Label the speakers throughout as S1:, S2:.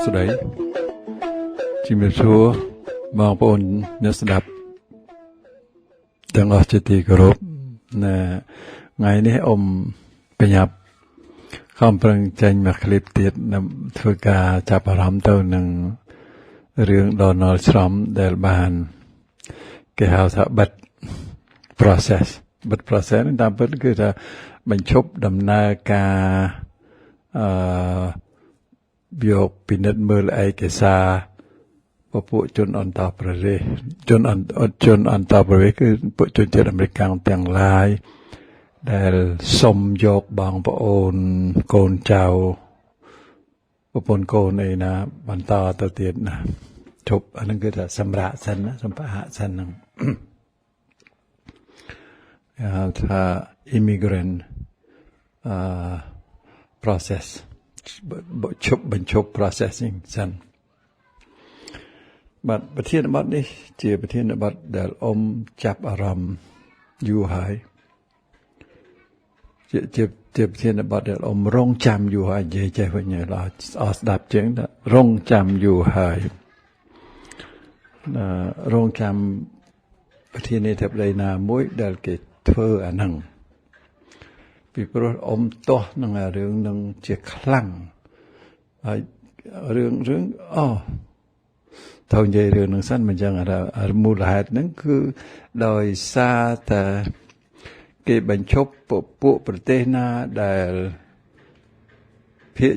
S1: ស្ដីជំរាបសួរបងប្អូនអ្នកស្ដាប់ទាំងអស់ជាទីគោរពថ្ងៃនេះបញ្ញាប់ខំប្រឹងចេញមកឃ្លីបទៀតធ្វើការចាប់អារម្មណ៍ទៅនឹងរឿង Donald Trump ដែលបានគេហៅថាបិទ process នេះតាមពិតគឺថាបញ្ឈប់ដំណើរការយកពិនិត្យមើលឯកសារពពួកជនអន្តរប្រវេសន៍ជនអន្តរប្រវេសន៍គឺពួកជនជាតិអាមេរិកទាំងឡាយដែលសុំយកបងប្អូនកូនចៅប្រពន្ធកូនអីណាបន្តទៅទៀតណាជប់អានឹងគឺថាសម្រាប់សិនណាសម្ភារៈសិនហ្នឹងហៅថា immigrant process បញ្ឈប់ processing សិនបាទប្រធានបទនេះជាប្រធានបទដែលចាប់អារម្មណ៍យូរហើយជាប្រធានបទដែលរងចាំយូរហើយនិយាយចេះវិញឡើយអត់ស្ដាប់ជាងរងចាំយូរហើយរងចាំប្រធានាធិបតីណាមួយដែលគេធ្វើអាហ្នឹងពីព្រោះទាស់នឹងរឿងនឹងជាខ្លាំងហើយរឿងទៅនិយាយរឿងនឹងសិនមិនចឹងមូលហេតុហ្នឹងគឺដោយសារតែគេបញ្ឈប់ពួកប្រទេសណាដែលភាគ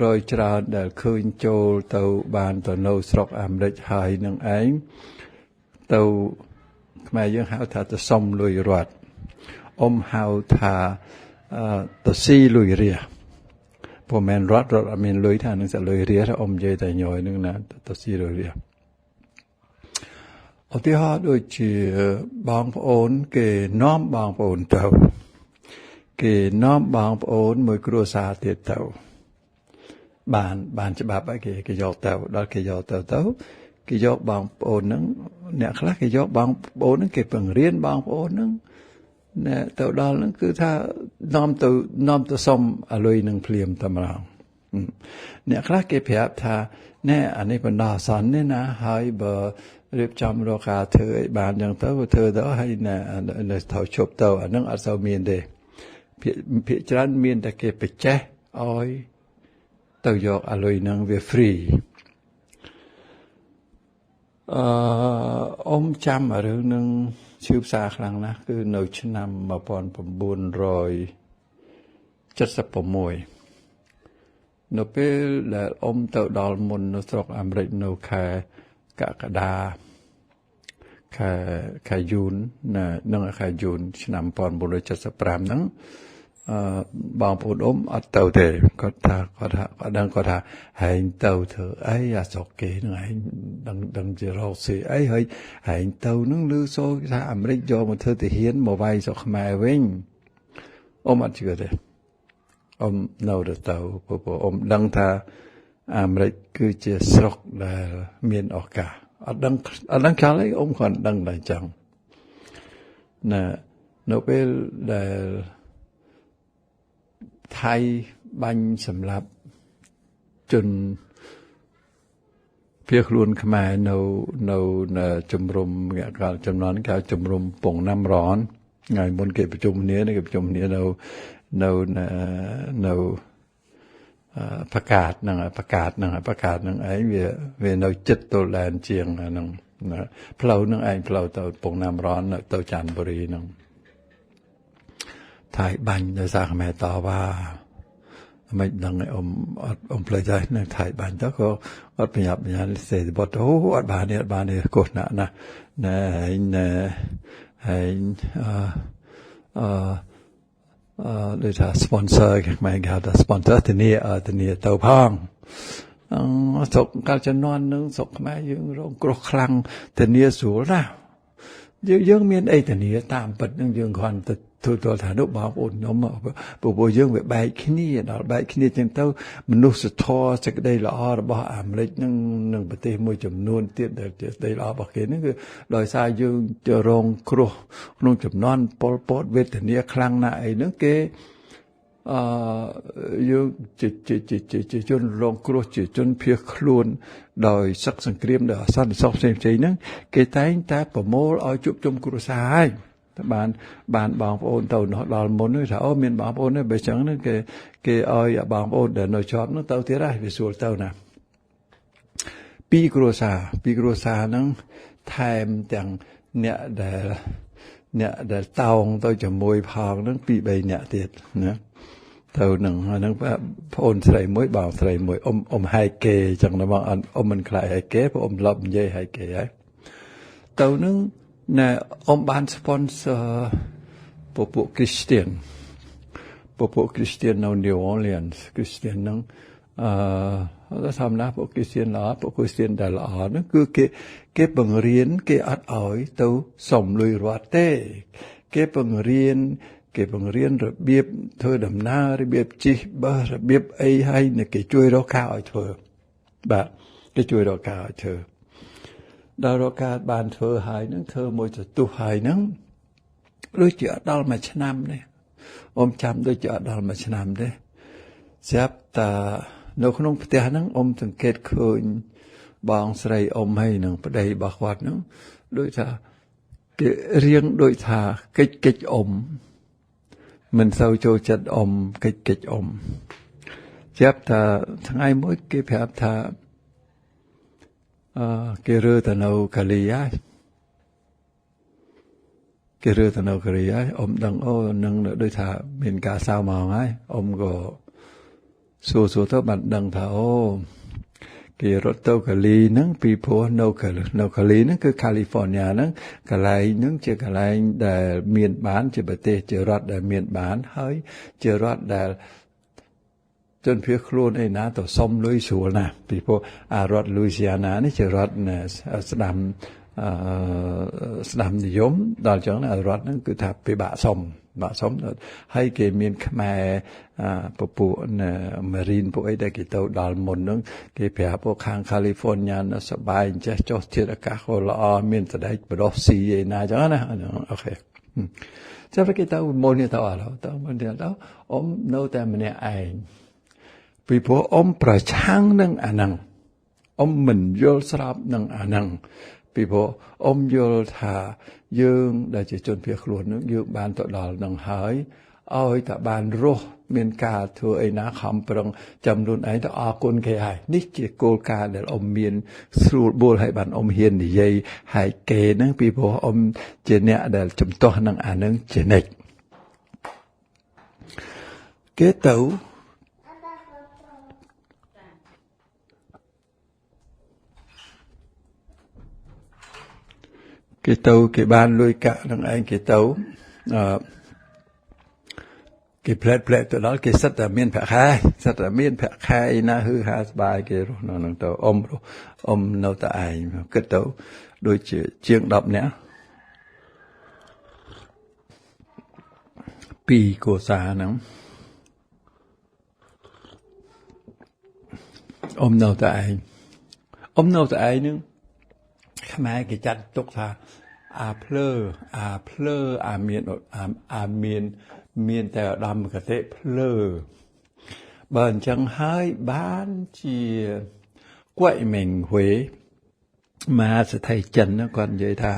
S1: រយច្រើនដែលឃើញចូលទៅបានទៅនៅស្រុកអាមេរិកហើយនឹងឯងទៅខ្មែរយើងហៅថាទៅសុំលុយរដ្ឋហៅថាទៅស៊ីលុយរាព្រោះមិនរដ្ឋអត់មានលុយថានឹងsẽលុយរានិយាយតែញយនឹងណាទៅស៊ីលុយរាឧទាហរណ៍ដូចជាបងប្អូនគេនាំបងប្អូនទៅគេនាំបងប្អូនមួយគ្រួសារទៀតទៅបានច្បាប់ឲ្យគេយកទៅដល់គេយកទៅគេយកបងប្អូនហ្នឹងអ្នកខ្លះគេយកបងប្អូនហ្នឹងគេពង្រៀនបងប្អូនហ្នឹងណែទៅដល់ហ្នឹងគឺថានាំទៅសុំអាលុយនឹងភ្លាមតែម្ដងអ្នកខ្លះគេប្រាប់ថាណែអានេះបណ្ដោះអាសន្ននេះណាហើយបើរៀបចំរកការធ្វើឲ្យបានចឹងទៅធ្វើទៅហើយនៅទៅជប់ទៅអាហ្នឹងអត់សូវមានទេភាគច្រើនមានតែគេបច្ចេះឲ្យទៅយកអាលុយហ្នឹងវា free ចាំរឿងនឹងឈឺផ្សាខ្លាំងណាស់គឺនៅឆ្នាំ1976នៅពេលដែលទៅដល់មុននៅស្រុកអាមេរិកនៅខែកក្កដាខែយូននឹងខែយូនឆ្នាំ1975ហ្នឹងបងប្អូនអត់ទៅទេគាត់ថាហែងទៅធ្វើអីអាស្រុកគេហ្នឹងឯងដឹងជារកស៊ីអីហើយហែងទៅហ្នឹងឮសូរថាអាមេរិកយកមកធ្វើទាហានមកវាយស្រុកខ្មែរវិញអត់ជឿទេនៅទៅព្រោះដឹងថាអាមេរិកគឺជាស្រុកដែលមានឱកាសអត់ដឹងខ្យល់អីគាត់ដឹងតែអញ្ចឹងនៅពេលដែលថៃបាញ់សម្លាប់ជនភៀសខ្លួនខ្មែរនៅជំរំចំនួនគេជំរំពងណាំរនថ្ងៃមុនគេប្រជុំគ្នានៅប្រកាសហ្នឹងឯងវានៅចិត្តទល់ដែនជាងហ្នឹងផ្លូវហ្នឹងឯងផ្លូវទៅពងណាំរនទៅច័ន្ទបុរីហ្នឹងថៃបាញ់ដោយសារខ្មែរតវ៉ាមិនដឹងផ្លេចហើយនៅថៃបាញ់ទៅក៏អត់ប្រញាប់ប្រញាល់សេបត់អត់បាននេះកោះណាហើយដូចថា sponsor ខ្មែរគេហៅថា sponsor ធានាទៅផងស្រុកកាលជំនាន់នឹងស្រុកខ្មែរយើងរងគ្រោះខ្លាំងធានាស្រួលណាស់យើងមានអីធានាតាមពិតនឹងយើងគ្រាន់តែធ្វើថានោះបងប្អូនខ្ញុំព្រោះយើងវាបែកគ្នាដល់បែកគ្នាចឹងទៅមនុស្សធម៌សេចក្តីល្អរបស់អាមេរិកនឹងប្រទេសមួយចំនួនទៀតដែលសេចក្តីល្អរបស់គេហ្នឹងគឺដោយសារយើងរងគ្រោះក្នុងចំនួនពលពតវេទនាខ្លាំងណាស់អីហ្នឹងគេ យើងជាជនរងគ្រោះជាជនភៀសខ្លួនដោយសឹកសង្គ្រាមដោយអសន្តិសុខផ្សេងៗហ្នឹងគេតែងតែប្រមូលឲ្យជួបជុំគ្រួសារហើយតែបានបងប្អូនទៅនោះដល់មុនថាអូមានបងប្អូនទេបើចឹងហ្នឹងគេឲ្យបងប្អូនដែលនៅជាប់នោះទៅទៀតហើយវាស្រួលទៅណាពីគ្រួសារហ្នឹងថែមទាំងអ្នកដែលតោងទៅជាមួយផងហ្នឹងពី3អ្នកទៀតណាទៅនឹងហ្នឹងប្អូនស្រីមួយបងស្រីមួយអ៊ំហែកគេចឹងណាបងអ៊ំមិនខ្លាចហែកគេព្រោះអ៊ំលប់និយាយហែកគេហើយទៅនឹងណែអ៊ំបាន sponsor ពពួក Christian នៅ New Orleans Christian ហ្នឹងតែធម្មតាពួក Christian ល្អពួក Christian ដែលល្អហ្នឹងគឺគេបង្រៀនគេអត់ឲ្យទៅសុំលុយរត់ទេគេបង្រៀនរបៀបធ្វើដំណើររបៀបជិះបោះរបៀបអីហើយគេជួយរកការឲ្យធ្វើបាទគេជួយរកការឲ្យធ្វើដល់រកការបានធ្វើហើយហ្នឹងធ្វើមួយទទុះហើយហ្នឹងដូចជាអត់ដល់មួយឆ្នាំនេះអ៊ំចាំដូចជាអត់ដល់មួយឆ្នាំទេស្រាប់តែនៅក្នុងផ្ទះហ្នឹងអ៊ំសង្កេតឃើញបងស្រីអ៊ំហើយនឹងប្តីរបស់គាត់ហ្នឹងដូចថាគេរៀងដូចថាកិច្ចអ៊ំមិនសូវចូលចិត្តអ៊ំកិច្ចអ៊ំចាប់ថាថ្ងៃមួយគេប្រាប់ថាគេរើទៅនៅកាលីហើយអ៊ំដឹងអូនឹងដូចថាមានការសៅមកហើយអ៊ំក៏សួរទៅបានដឹងថាអូគេរត់ទៅកាលីហ្នឹងពីព្រោះនៅកាលីហ្នឹងគឺ California ហ្នឹងកន្លែងហ្នឹងជាកន្លែងដែលមានបានជាប្រទេសជារដ្ឋដែលមានបានហើយជារដ្ឋដែលជនភៀសខ្លួនឯណាទៅសុំលុយស្រួលណាស់ពីព្រោះរដ្ឋ Louisiana នេះជារដ្ឋស្ដាំនិយមដល់ចឹងណារដ្ឋហ្នឹងគឺថាពិបាកសុំហើយគេមានខ្មែរពពួកMarine ពួកអីដែលគេទៅដល់មុនហ្នឹងគេប្រាប់ពួកខាង California សប្បាយចេះចុះធាតុអាកាសក៏ល្អមានស្ដេចបដោះស៊ីឯណាចឹងណាអូខេចាំគេទៅមុននេះទៅអត់ទៅមុននេះទៅអ៊ំនៅតែម្នាក់ឯងពីព្រោះអ៊ំប្រឆាំងនឹងអាហ្នឹងអ៊ំមិនយល់ស្របនឹងអាហ្នឹងពីព្រោះអ៊ំយល់ថាយើងដែលជាជនភៀសខ្លួននឹងយើងបានទៅដល់នឹងហើយឲ្យតែបានរស់មានការធ្វើអីណាខំប្រឹងចំនួនឯងទៅអរគុណគេហើយនេះជាគោលការណ៍ដែលអ៊ំមានស្រួលបួលឲ្យបានអ៊ំហ៊ាននិយាយហើយគេហ្នឹងពីព្រោះអ៊ំជាអ្នកដែលជំទាស់នឹងអាហ្នឹងជានិច្ចគេទៅគេបានលុយកាក់នឹងឯងគេទៅគេផ្លែតទៅដល់គេសិតតែមានប្រាក់ខែឯណាហឺហាស្បាយគេរស់នៅនឹងទៅអ៊ំនៅតែឯងគិតទៅដូចជាជាង10នាក់ពីគ្រួសារហ្នឹងអ៊ំនៅតែឯងហ្នឹងខ្មែរគេចាត់ទុកថាអាភ្លើមានតែឧត្តមគតិភ្លើបើអញ្ចឹងហើយបានជាគួយមិញហួយមកស្ថិចិនគាត់និយាយថា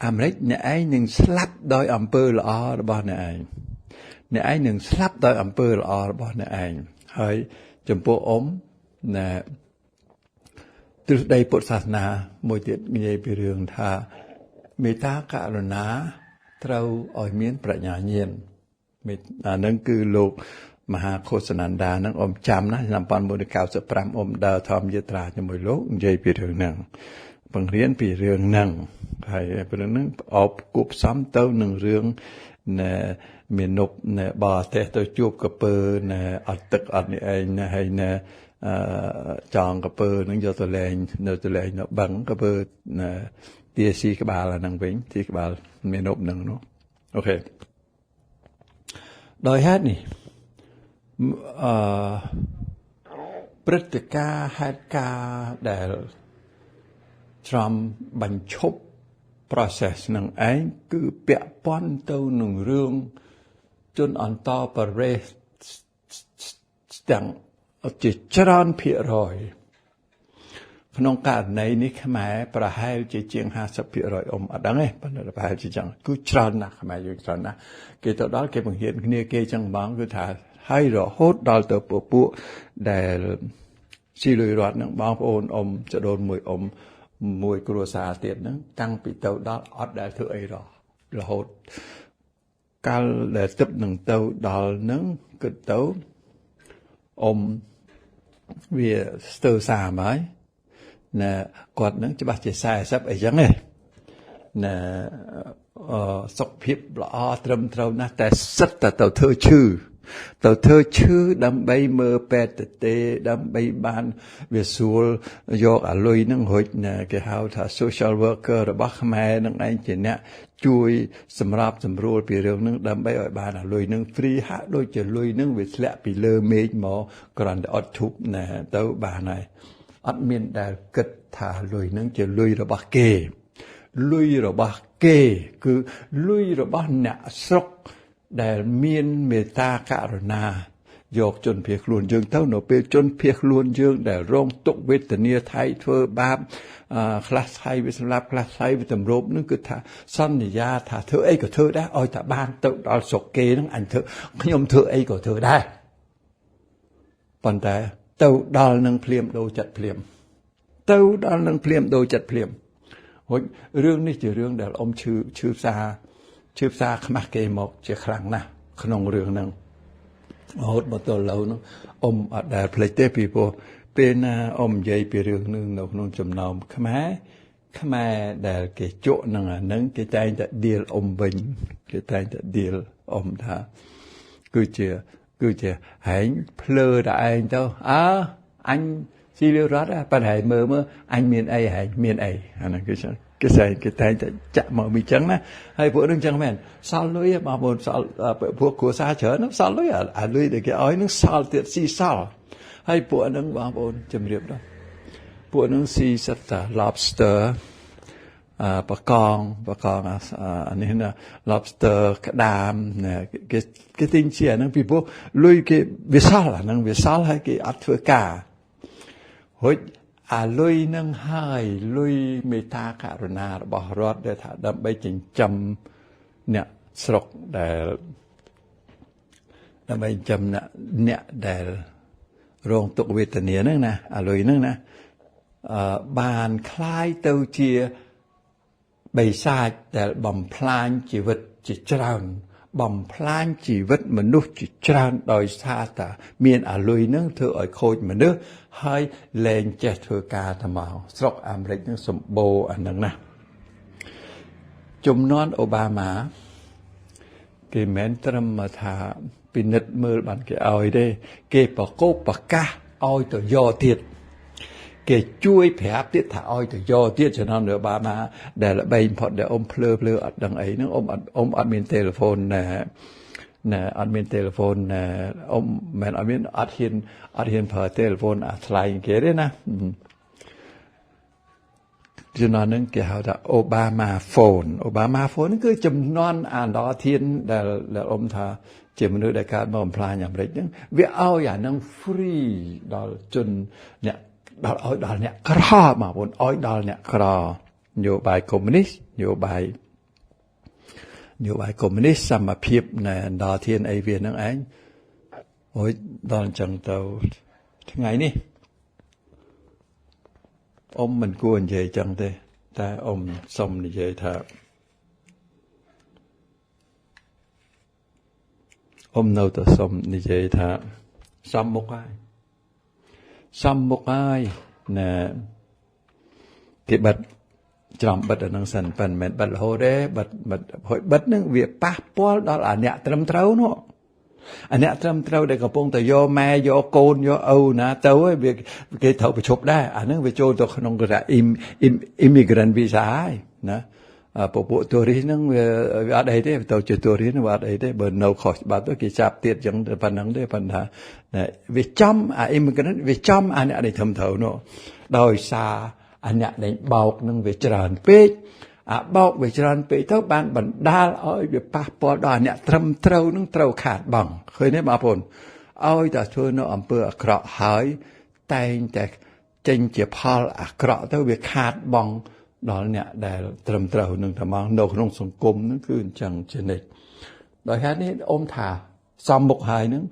S1: អាមេរិកអ្នកឯងនឹងស្លាប់ដោយអំពើល្អរបស់អ្នកឯងនឹងស្លាប់ដោយអំពើល្អរបស់អ្នកឯងហើយចំពោះអ៊ំណាទ្រឹស្ដីពុទ្ធសាសនាមួយទៀតនិយាយពីរឿងថាមេត្តាករុណាត្រូវឲ្យមានប្រាជ្ញាញាណអានឹងគឺលោកមហាឃោសនន្តានឹងអ៊ំចាំណាឆ្នាំ1995អ៊ំដើរធម្មយាត្រាជាមួយលោកនិយាយពីរឿងហ្នឹងបង្រៀនពីរឿងហ្នឹងហើយពីរឿងហ្នឹងអបគប់ផ្សំទៅនឹងរឿងមាននប់បរទេសទៅជួបកពើអត់ទឹកអត់នេះឯងណាហើយចងកពើនឹងយកទៅលែងនៅបឹងកពើទាស៊ីក្បាលអាហ្នឹងវិញទីក្បាលមាននប់ហ្នឹងនោះអូខេដោយហេតុនេះព្រឹត្តិការណ៍ហេតុការណ៍ដែលទ្រាំបញ្ឈប់ process នឹងឯងគឺពាក់ព័ន្ធទៅនឹងរឿង ជនអន្តរប្រវេសន៍ទាំងជាច្រើនភាគរយក្នុងករណីនេះខ្មែរប្រហែលជាជាង 50% អត់ដឹងទេប៉ុន្តែប្រហែលជាចឹងគឺច្រើនណាស់ខ្មែរយើងច្រើនណាស់គេទៅដល់គេបង្រៀនគ្នាគេចឹងហ្មងគឺថាហើយរហូតដល់ទៅពួកដែលស៊ីលុយរត់នឹងបងប្អូនចដូនមួយគ្រួសារទៀតហ្នឹងតាំងពីទៅដល់អត់ដែលធ្វើអីរហូតកាលដែលទឹកនឹងទៅដល់ហ្នឹងគិតទៅវាស្ទើរ30ហើយណាគាត់នឹងច្បាស់ជា40អីចឹងឯងណាសុខភាពល្អត្រឹមត្រូវណាស់តែសិតតែទៅធ្វើឈឺដើម្បីមើលពេទ្យទេដើម្បីបានវាស្រួលយកអាលុយនឹងរួចណាគេហៅថា social worker របស់ខ្មែរនឹងឯងជាអ្នកជួយសម្របសម្រួលពីរឿងនឹងដើម្បីឲ្យបានអាលុយនឹង free ហាក់ដូចជាលុយនឹងវាធ្លាក់ពីលើមេឃមកគ្រាន់តែអត់ធូបណាទៅបានហើយអត់មានដែលគិតថាលុយនឹងជាលុយរបស់គេលុយរបស់គេគឺលុយរបស់អ្នកស្រុកដែលមានមេត្តាករុណាយកជនភៀសខ្លួនយើងទៅនៅពេលជនភៀសខ្លួនយើងដែលរងទុក្ខវេទនាថៃធ្វើបាបខ្លះថៃវាសម្លាប់ខ្លះថៃវាតម្រូបនឹងគឺថាសន្យាថាធ្វើអីក៏ធ្វើដែរឲ្យតែបានទៅដល់ស្រុកគេនឹងអញធ្វើខ្ញុំធ្វើអីក៏ធ្វើដែរប៉ុន្តែទៅដល់នឹងភ្លាមដូរចិត្តភ្លាមរួចរឿងនេះជារឿងដែលឈឺផ្សាខ្មាស់គេមកជាខ្លាំងណាស់ក្នុងរឿងហ្នឹងរហូតមកទល់ឥឡូវហ្នឹងអត់ដែលភ្លេចទេពីព្រោះពេលណានិយាយពីរឿងហ្នឹងនៅក្នុងចំណោមខ្មែរដែលគេជក់នឹងអាហ្នឹងគេតែងតែដៀលវិញគេតែងតែដៀលថាគឺជាហែងភ្លើតែឯងទៅអញស៊ីលរត់ប៉ុន្តែមើលអញមានអីហែងមានអីអាហ្នឹងគឺគេតែងតែចាក់មកមីចឹងណាហើយពួកនឹងចឹងមែនសល់លុយបងប្អូនសល់ពួកគ្រួសារច្រើនសល់លុយអាលុយដែលគេឲ្យនឹងសល់ទៀតស៊ីសល់ហើយពួកនឹងបងប្អូនជំរាបដល់ពួកនឹងស៊ីសិតតា lobster បកងអានេះណា lobster ក្តាមគេទិញជាអាហ្នឹងពីព្រោះលុយគេវាសល់អាហ្នឹងវាសល់ហើយគេអត់ធ្វើការរួចអាលុយនឹងហើយលុយមេត្តាករុណារបស់រដ្ឋដែលថាដើម្បីចិញ្ចឹមអ្នកស្រុកដែលដើម្បីចិញ្ចឹមអ្នកដែលរងទុក្ខវេទនាហ្នឹងណាអាលុយហ្នឹងណាបានคล้ายទៅជាបិសាចដែលបំផ្លាញជីវិតជាច្រើនបំផ្លាញជីវិតមនុស្សជាច្រើនដោយសារតែមានអាលុយនឹងធ្វើឲ្យខូចមនុស្សហើយលែងចេះធ្វើការទៅមកស្រុកអាមេរិកនឹងសម្បូរអានឹងណាជំនាន់អូបាម៉ាគេមិនត្រឹមថាពិនិត្យមើលបានគេឲ្យទេគេប្រកបប្រកាសឲ្យទៅយកទៀតគេជួយប្រាប់ទៀតថាឲ្យទៅយកទៀតជំនាន់អូបាម៉ាដែលល្បីបំផុតដែលភ្លើអត់ដឹងអីហ្នឹងអត់មានទូរស័ព្ទណាអត់មានទូរស័ព្ទណាមិនអត់មានអត់ហ៊ានប្រើទូរស័ព្ទអាថ្លៃគេទេណាជំនាន់ហ្នឹងគេហៅថាអូបាម៉ាហ្វូនហ្នឹងគឺជំនាន់អានដល់ធានដែលថាជាមនុស្សដែលកើតមកបំផ្លាញអាមេរិកហ្នឹងវាឲ្យអាហ្នឹង free ដល់ជនអ្នកដល់អ្នកក្របងប្អូនឲ្យដល់អ្នកក្រនយោបាយកុម្មុយនីសនយោបាយកុម្មុយនីសសមភាពនៅដល់ធានអីវាហ្នឹងឯងរួចដល់អញ្ចឹងទៅថ្ងៃនេះមិនគួរនិយាយចឹងទេតែសុំនិយាយថានៅតែសុំនិយាយថាសំមុខហើយណាគេបិទច្រំបិទអានឹងសិនប៉ុន្តែមិនបិទរហូតទេបិទហ្នឹងវាប៉ះពាល់ដល់អាអ្នកត្រឹមត្រូវនោះអាអ្នកត្រឹមត្រូវដែលកំពុងតែយកម៉ែយកកូនយកឪណាទៅវាគេត្រូវប្រឈប់ដែរអាហ្នឹងវាចូលទៅក្នុងគេថា immigrant visa ហើយណាពួកទូរីសហ្នឹងវាអត់អីទេទៅជាទូរីសហ្នឹងវាអត់អីទេបើនៅខុសច្បាប់ទៅគេចាប់ទៀតចឹងប៉ុណ្ណឹងទេប៉ុន្តែវាចំអា immigrant វាចំអាអ្នកដែលត្រឹមត្រូវនោះដោយសារអាអ្នកដែលបោកនឹងវាច្រើនពេក បោកវាច្រើនពេកទៅបានបណ្ដាលឲ្យវាប៉ះពាល់ដល់អ្នកត្រឹមត្រូវនឹងត្រូវខាតបង់ឃើញទេបងប្អូនឲ្យតែធ្វើនៅអំពើអាក្រក់ហើយតែងតែចេញជាផលអាក្រក់ទៅវាខាតបង់ដល់អ្នកដែលត្រឹមត្រូវនឹងតែមកនៅក្នុងសង្គមនឹងគឺអញ្ចឹងជានិច្ចដោយហេតុនេះអ៊ំថាសំមុខហើយនឹង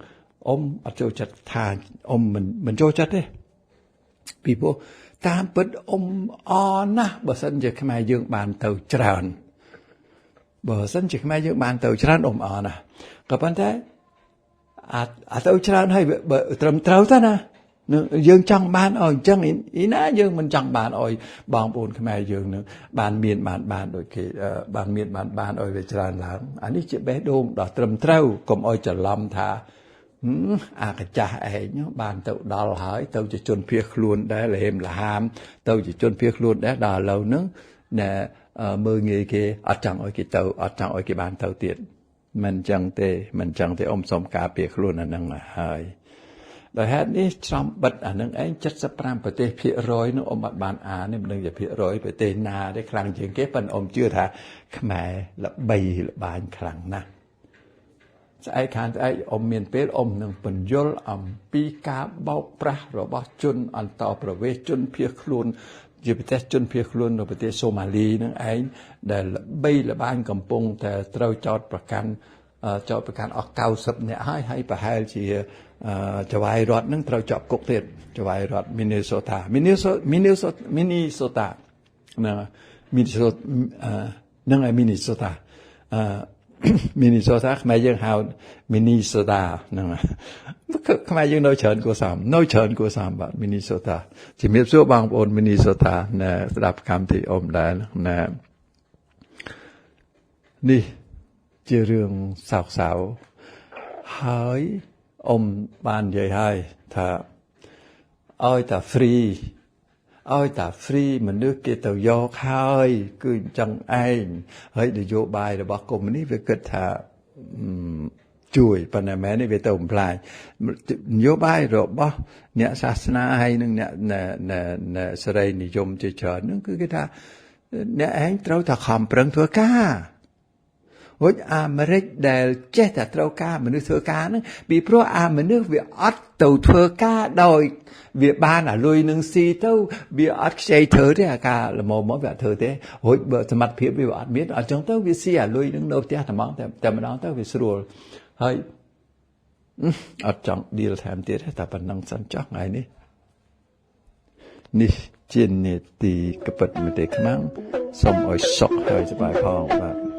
S1: អ៊ំអត់ចូលចិត្តថាអ៊ំមិនចូលចិត្តទេពីព្រោះតាមពិតអ៊ំអរណាស់បើសិនជាខ្មែរយើងបានទៅច្រើនបើសិនជាខ្មែរយើងបានទៅច្រើនអ៊ំអរណាស់ក៏ប៉ុន្តែអាទៅច្រើនហើយបើត្រឹមត្រូវទៅណាយើងចង់បានឲ្យអញ្ចឹងអ៊ីណាយើងមិនចង់បានឲ្យបងប្អូនខ្មែរយើងនឹងបានមានបានដូចគេបានមានបានឲ្យវាច្រើនឡើងអានេះជាបេះដូងដ៏ត្រឹមត្រូវកុំឲ្យច្រឡំថាអាកចាស់ឯងបានទៅដល់ហើយទៅជាជនភៀសខ្លួនដែរលហេមលហាមទៅជាជនភៀសខ្លួនដែរដល់ឥឡូវហ្នឹងណែមើងងាយគេអត់ចង់ឲ្យគេទៅអត់ចង់ឲ្យគេបានទៅទៀតមិនអញ្ចឹងទេអ៊ំសុំការពារខ្លួនអាហ្នឹងហើយដោយហេតុនេះចំបិទអានឹងឯង75%ប្រទេសភាគរយនោះអ៊ំអត់បានអាននេះមិនដឹងជាភាគរយប្រទេសណាទេខ្លាំងជាងគេប៉ុន្តែអ៊ំជឿថាខ្មែរល្បីល្បាញខ្លាំងណាស់ស្អែកខាងស្អែកអ៊ំមានពេលអ៊ំនឹងបញ្យល់អំពីការបោកប្រាស់របស់ជនអន្តោប្រវេសន៍ជនភៀសខ្លួនជាប្រទេសជនភៀសខ្លួននៅប្រទេសសូម៉ាលីនឹងឯងដែលល្បីល្បាញកំពុងតែត្រូវចោទប្រកាន់អស់90នាក់ហើយប្រហែលជាចៅហ្វាយរដ្ឋនឹងត្រូវជាប់គុកទៀតចៅហ្វាយរដ្ឋ Minnesota ហ្នឹងហើយ Minnesota Minnesota ខ្មែរយើងហៅ Minnesota ហ្នឹងខ្មែរយើងនៅច្រើនគួរសមបាទ Minnesota ជំរាបសួរបងប្អូន Minnesota ណែស្ដាប់កម្មវិធីអ៊ំដែរណែនេះជារឿងសោកសៅហើយអ៊ំបាននិយាយហើយថាឲ្យតែ free មនុស្សគេទៅយកហើយគឺអញ្ចឹងឯងហើយនយោបាយរបស់កុម្មុយនីសវាគិតថាជួយប៉ុន្តែមែននេះវាទៅបំផ្លាញនយោបាយរបស់អ្នកសាសនាហើយនឹងអ្នកសេរីនិយមជាច្រើនហ្នឹងគឺគេថាអ្នកឯងត្រូវតែខំប្រឹងធ្វើការរួចអាមេរិកដែលចេះតែត្រូវការមនុស្សធ្វើការហ្នឹងពីព្រោះអាមនុស្សវាអត់ទៅធ្វើការដោយវាបានអាលុយនឹងស៊ីទៅវាអត់ខ្ចីធ្វើទេអាការល្មមមកវាអត់ធ្វើទេរួចបើសមត្ថភាពវាអត់មានអត់ចឹងទៅវាស៊ីអាលុយនឹងនៅផ្ទះតែម្ដងទៅវាស្រួលហើយអត់ចង់ deal ថែមទៀតតែប៉ុណ្្នឹងសិនចុះថ្ងៃនេះជានេតិកពិតមេទេខ្មាំងសូមឲ្យសុខហើយសប្បាយផងបាទ